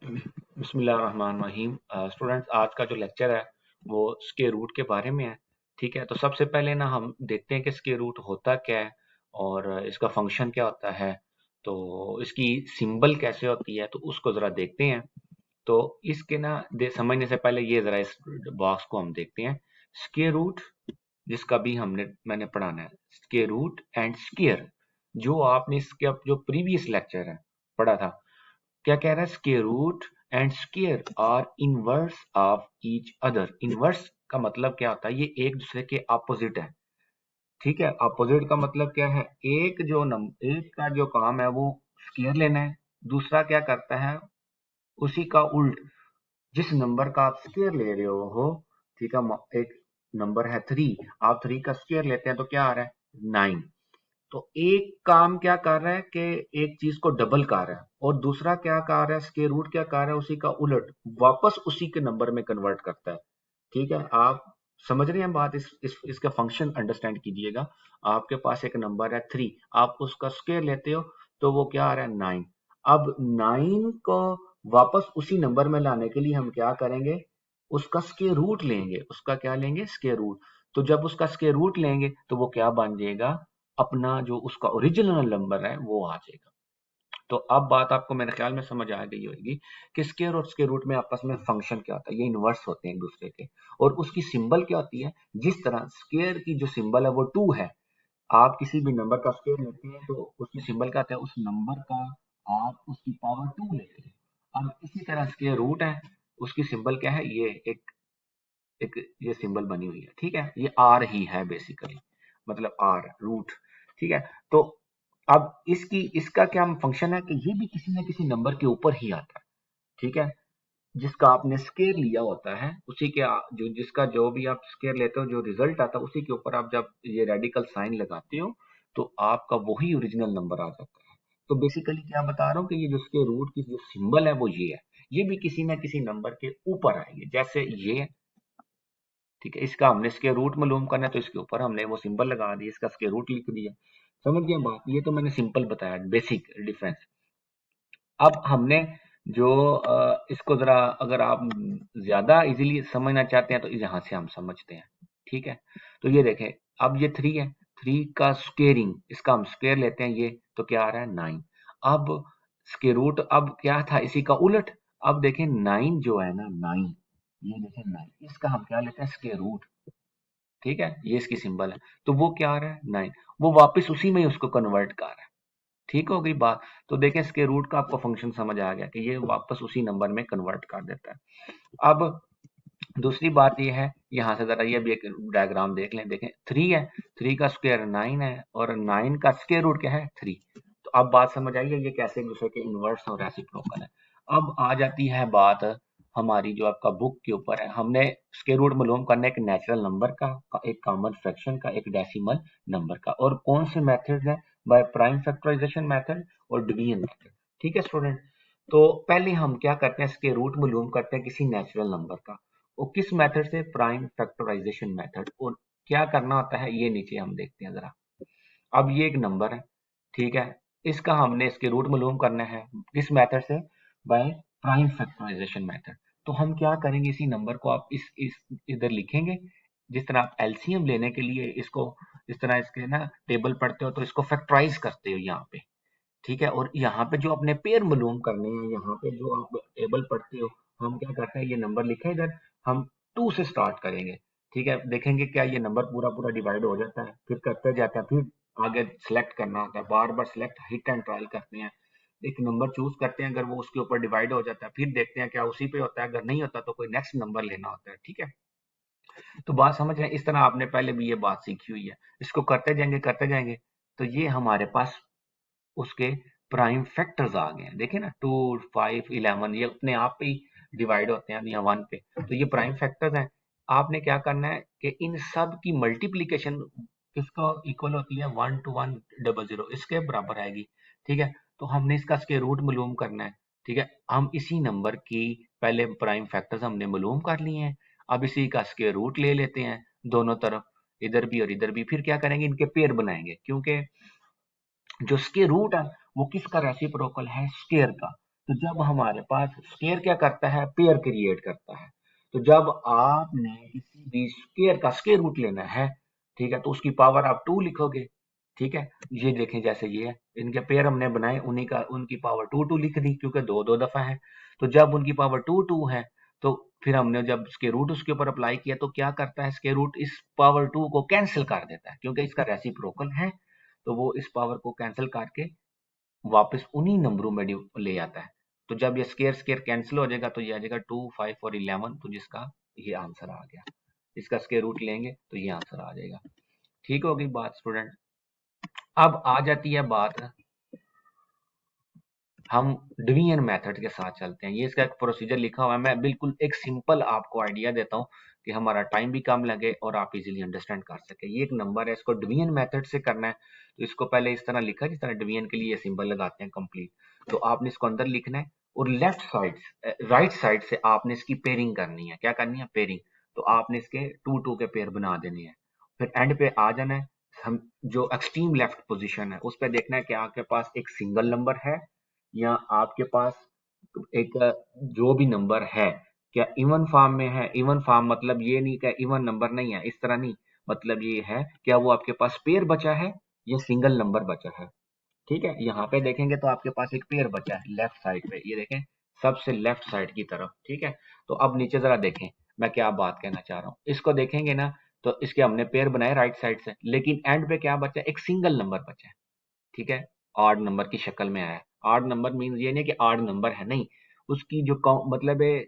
बिस्मिल्लाहिर्रहमानिर्रहीम। स्टूडेंट्स, आज का जो लेक्चर है वो स्क्वायर रूट के बारे में है। ठीक है, तो सबसे पहले ना हम देखते हैं कि स्क्वायर रूट होता क्या है और इसका फंक्शन क्या होता है। तो इसकी सिंबल कैसे होती है तो उसको ज़रा देखते हैं। तो इसके ना समझने से पहले ये ज़रा इस बॉक्स को हम देखते हैं। स्क्वायर रूट जिसका भी मैंने पढ़ाना है, स्क्वायर रूट एंड स्क्वायर, जो आपने इसके जो प्रीवियस लेक्चर है पढ़ा था। क्या कह रहा है? Square root and square are inverse of each other. Inverse का मतलब क्या होता है? ये एक दूसरे के अपोजिट है। ठीक है, अपोजिट का मतलब क्या है? एक का जो काम है वो स्क्वायर लेना है, दूसरा क्या करता है उसी का उल्ट। जिस नंबर का आप स्क्वायर ले रहे हो, ठीक है, एक नंबर है 3, आप 3 का स्क्वायर लेते हैं तो क्या आ रहा है? 9। तो एक काम क्या कर रहा है कि एक चीज को डबल कर रहा है, और दूसरा क्या कर रहा है, स्क्वायर रूट क्या कर रहा है, उसी का उलट वापस उसी के नंबर में कन्वर्ट करता है। ठीक है, आप समझ रहे हैं बात? इसका फंक्शन अंडरस्टैंड कीजिएगा। आपके पास एक नंबर है 3, आप उसका स्क्वायर लेते हो तो वो क्या आ रहा है? 9। अब 9 को वापस उसी नंबर में लाने के लिए हम क्या करेंगे? उसका स्क्वायर रूट लेंगे। उसका क्या लेंगे? Square root. तो जब उसका स्क्वायर रूट लेंगे तो वो क्या बन जाएगा? अपना जो उसका ओरिजिनल नंबर है वो आ जाएगा। तो अब बात आपको मेरे ख्याल में समझ आ गई होगी कि स्क्वायर और स्क्वायर रूट में आपस में फंक्शन क्या होता है। ये इनवर्स होते हैं एक दूसरे के, और उसकी सिंबल क्या होती है। जिस तरह स्क्वायर की जो सिंबल है वो 2 है, आप किसी भी नंबर का स्क्वायर लेते हैं तो उसकी सिंबल क्या होता है? उस नंबर का आप उसकी पावर 2 लेते हैं। अब इसी तरह स्क्वायर रूट है, उसकी सिंबल क्या है? ये एक एक ये सिंबल बनी हुई है। ठीक है, ये आर ही है बेसिकली, मतलब आर रूट। ठीक है, तो अब इसका क्या फंक्शन है कि ये भी किसी न किसी नंबर के ऊपर ही आता है। ठीक है, जिसका आपने स्केयर लिया होता है उसी के जो जिसका जो भी आप स्केयर लेते हो, जो रिजल्ट आता है उसी के ऊपर आप जब ये रेडिकल साइन लगाते हो तो आपका वही ओरिजिनल नंबर आ जाता है। तो बेसिकली क्या बता रहा हूँ कि ये जो स्केयर रूट की जो सिंबल है वो ये है। ये भी किसी न किसी नंबर के ऊपर आएगी, जैसे ये। ठीक है, इसका हमने स्क्वायर रूट मालूम करना है तो इसके ऊपर हमने वो सिंबल लगा दिया, इसका स्क्वायर रूट लिख दिया। समझ गए बात? ये तो मैंने सिंपल बताया, बेसिक डिफरेंस। अब हमने जो इसको जरा अगर आप ज्यादा इजीली समझना चाहते हैं तो यहाँ से हम समझते हैं। ठीक है, तो ये देखें, अब ये 3 है, 3 का स्क्वेयरिंग, इसका हम स्क्वेयर लेते हैं ये तो क्या आ रहा है? 9। अब स्क्वेयर रूट अब क्या था? इसी का उलट। अब देखें 9 जो है ना, 9, ये देखें 9, इसका हम क्या लेते हैं? Square root. ठीक है, ये इसकी सिंबल है, तो वो क्या आ रहा है? 9। वो वापस उसी में ही उसको कन्वर्ट कर रहा है। ठीक हो गई बात? तो देखें स्क्वायर रूट का आपको फंक्शन समझ आ गया कि ये वापस उसी नंबर में कन्वर्ट कर देता है। अब दूसरी बात ये है, यहाँ से जरा ये भी एक डायग्राम देख लें। देखें 3 है, 3 का स्क्वायर 9 है, और 9 का स्क्वायर रूट क्या है? 3। तो अब बात समझ आई है ये कैसे एक दूसरे के इनवर्स और रेसिप्रोकल है। अब आ जाती है बात हमारी जो आपका बुक के ऊपर है। हमने स्क्वायर रूट मालूम करना है एक नेचुरल नंबर का, एक कॉमन फ्रैक्शन का, एक डेसिमल नंबर का, और कौन से मेथड है? बाय प्राइम फैक्टराइजेशन मेथड और डिवीजन मेथड। ठीक है स्टूडेंट, तो पहले हम क्या करते हैं? स्क्वायर रूट मालूम करते हैं किसी नेचुरल नंबर का। वो किस मेथड से? Prime factorization method. और क्या करना होता है ये नीचे हम देखते हैं जरा। अब ये एक नंबर है, ठीक है, इसका हमने इसके रूट मालूम करना है किस मेथड से? By prime factorization method. तो हम क्या करेंगे? इसी नंबर को आप इस इधर लिखेंगे। जिस तरह आप एलसीएम लेने के लिए इसको इस तरह इसके ना टेबल पढ़ते हो तो इसको फैक्टराइज करते हो यहाँ पे। ठीक है, और यहाँ पे जो अपने पेयर मालूम करने हैं, यहाँ पे जो आप टेबल पढ़ते हो, हम क्या करते हैं? ये नंबर लिखा है इधर, हम 2 से स्टार्ट करेंगे। ठीक है, देखेंगे क्या ये नंबर पूरा पूरा डिवाइड हो जाता है, फिर करते जाते हैं, फिर आगे सेलेक्ट करना होता है, बार बार सेलेक्ट हिट एंड ट्रायल करते हैं। एक नंबर चूज करते हैं, अगर वो उसके ऊपर डिवाइड हो जाता है फिर देखते हैं क्या उसी पे होता है, अगर नहीं होता तो कोई नेक्स्ट नंबर लेना होता है। ठीक है, तो बात समझ रहे हैं? इस तरह आपने पहले भी ये बात सीखी हुई है। इसको करते जाएंगे तो ये हमारे पास उसके प्राइम फैक्टर्स आ गए हैं। देखिए ना, 2, 5, 11 ये अपने आप पे ही डिवाइड होते हैं या 1 पे, तो ये प्राइम फैक्टर्स हैं। आपने क्या करना है कि इन सब की मल्टीप्लीकेशन किसको इक्वल होती है? 1 to 100, इसके बराबर आएगी। ठीक है, तो हमने इसका स्क्वायर रूट मालूम करना है। ठीक है, हम इसी नंबर की पहले प्राइम फैक्टर्स हमने मालूम कर लिए हैं, अब इसी का स्क्वायर रूट ले लेते हैं दोनों तरफ, इधर भी और इधर भी। फिर क्या करेंगे? इनके पेयर बनाएंगे, क्योंकि जो स्क्वायर रूट है वो किसका रेसिप्रोकल है? स्क्वायर का। तो जब हमारे पास स्केयर क्या करता है, पेयर क्रिएट करता है। तो जब आपने किसी भी स्केयर का स्केयर रूट लेना है, ठीक है, तो उसकी पावर आप 2 लिखोगे। ठीक है, ये देखें जैसे ये है, इनके पेयर हमने बनाए, उन्हीं का उनकी पावर 2 लिख दी क्योंकि दो दो दफा है। तो जब उनकी पावर 2 है, तो फिर हमने जब स्केयर रूट उसके ऊपर अप्लाई किया तो क्या करता है, स्केयर रूट इस पावर 2 को कैंसिल कर देता है क्योंकि इसका रेसिप्रोकल है। तो वो इस पावर को कैंसिल करके वापस उन्हीं नंबरों में ले आता है। तो जब ये स्केयर स्केयर कैंसिल हो जाएगा तो ये आ जाएगा 2, 5 और 11, तो जिसका ये आंसर आ गया। इसका स्केयर रूट लेंगे तो ये आंसर आ जाएगा। ठीक होगी बात स्टूडेंट। अब आ जाती है बात, हम डिवीजन मेथड के साथ चलते हैं। ये इसका एक प्रोसीजर लिखा हुआ है, मैं बिल्कुल एक सिंपल आपको आइडिया देता हूँ कि हमारा टाइम भी कम लगे और आप इजीली अंडरस्टैंड कर सके। ये एक नंबर है, इसको डिवीजन मेथड से करना है। तो इसको पहले इस तरह लिखा जिस तरह डिवीजन के लिए सिंबल लगाते हैं कंप्लीट। तो आपने इसको अंदर लिखना है और लेफ्ट साइड राइट साइड से आपने इसकी पेयरिंग करनी है। क्या करनी है, पेयरिंग। तो आपने इसके 2 2 के पेयर बना देने हैं। फिर एंड पे आ जाना है, हम जो एक्सट्रीम लेफ्ट पोजीशन है उस पर देखना है कि आपके पास एक सिंगल नंबर है या आपके पास एक जो भी नंबर है क्या इवन फॉर्म में है। इवन फॉर्म मतलब ये नहीं कि इवन नंबर नहीं है, इस तरह नहीं। मतलब ये है क्या वो आपके पास पेयर बचा है या सिंगल नंबर बचा है। ठीक है, यहाँ पे देखेंगे तो आपके पास एक पेयर बचा है लेफ्ट साइड पे, ये देखें सबसे लेफ्ट साइड की तरफ। ठीक है, तो अब नीचे जरा देखें मैं क्या बात कहना चाह रहा हूँ। इसको देखेंगे ना, तो इसके हमने पेयर बनाए राइट साइड से, लेकिन एंड पे क्या बचा है, एक सिंगल नंबर बचा है। ठीक है, ऑड नंबर की शक्ल में आया है। ऑड नंबर मीन्स ये नहीं कि ऑड नंबर है, नहीं, उसकी जो मतलब है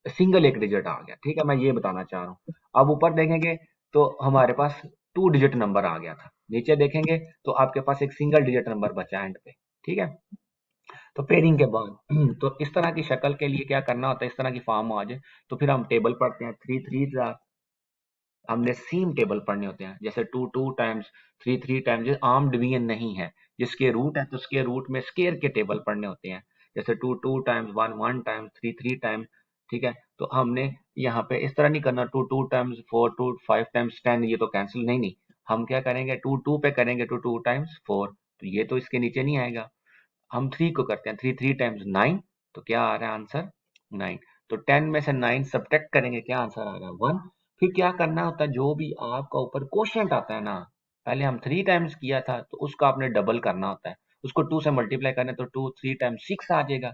सिंगल एक डिजिट आ गया। ठीक है, मैं ये बताना चाह रहा हूँ। अब ऊपर देखेंगे तो हमारे पास 2 डिजिट नंबर आ गया था, नीचे देखेंगे तो आपके पास एक सिंगल डिजिट नंबर बचा एंड पे। ठीक है, तो पेयरिंग के बाद तो इस तरह की शक्ल के लिए क्या करना होता है, इस तरह की फॉर्म आ जाए तो फिर हम टेबल पढ़ते हैं। 3 3 हमने सेम टेबल पढ़ने होते हैं, जैसे 2 2 टाइम्स 3 3 टाइम्स। आम डिवीजन नहीं है, जिसके रूट है तो उसके रूट में स्केयर के टेबल पढ़ने होते हैं, जैसे 2 2 टाइम्स 1 1 टाइम्स 3 3 टाइम्स। ठीक है, तो हमने यहाँ पे इस तरह नहीं करना 2 2 टाइम्स 4 2 5 टाइम्स 10, ये तो कैंसिल नहीं नहीं। हम क्या करेंगे, 2 2 पे करेंगे, 2 2 टाइम्स 4, तो ये तो इसके नीचे नहीं आएगा। हम 3 को करते हैं, 3 3 टाइम्स 9, तो क्या आ रहा है आंसर 9। तो 10 में से 9 सब्ट्रैक्ट करेंगे, क्या आंसर आ रहा है 1। फिर क्या करना होता है, जो भी आपका ऊपर क्वोशिएंट आता है ना, पहले हम 3 टाइम्स किया था तो उसका आपने डबल करना होता है, उसको 2 से मल्टीप्लाई करना है तो 2 3 टाइम्स 6 आ जाएगा।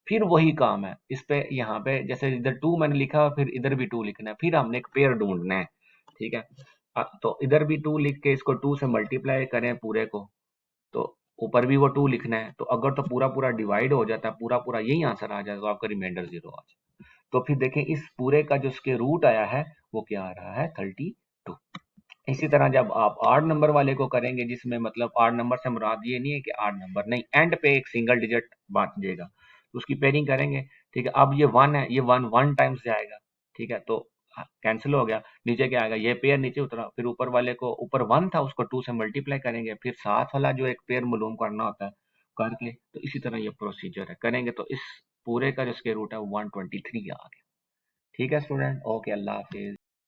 फिर वही काम है इस पे, यहाँ पे जैसे इधर 2 मैंने लिखा फिर इधर भी 2 लिखना है, फिर हमने एक पेयर ढूंढना है। ठीक है, तो इधर भी 2 लिख के इसको 2 से मल्टीप्लाई करें पूरे को, तो ऊपर भी वो 2 लिखना है। तो अगर तो पूरा पूरा डिवाइड हो जाता है, पूरा पूरा यही आंसर आ जाएगा, तो आपका रिमाइंडर 0 आ जाए। तो फिर देखें इस पूरे का जो इसके रूट आया है वो क्या आ रहा है 32। इसी तरह जब आप आड नंबर वाले को करेंगे, जिसमें मतलब आड नंबर से मुराद ये नहीं है कि आड नंबर नहीं, एंड पे एक सिंगल डिजिट बांट देगा, तो उसकी पेयरिंग करेंगे। ठीक है, अब ये 1 है, ये 1 1 टाइम्स जाएगा। ठीक है, तो कैंसिल हो गया, नीचे क्या आएगा, ये पेयर नीचे उतरा, फिर ऊपर वाले को, ऊपर 1 था उसको 2 से मल्टीप्लाई करेंगे, फिर साथ वाला जो एक पेयर मालूम करना होता है करके, तो इसी तरह ये प्रोसीजर है करेंगे। तो इस पूरे का जो स्क्वायर रूट है वो 123 आ गया। ठीक है स्टूडेंट, ओके, अल्लाह हाफिज।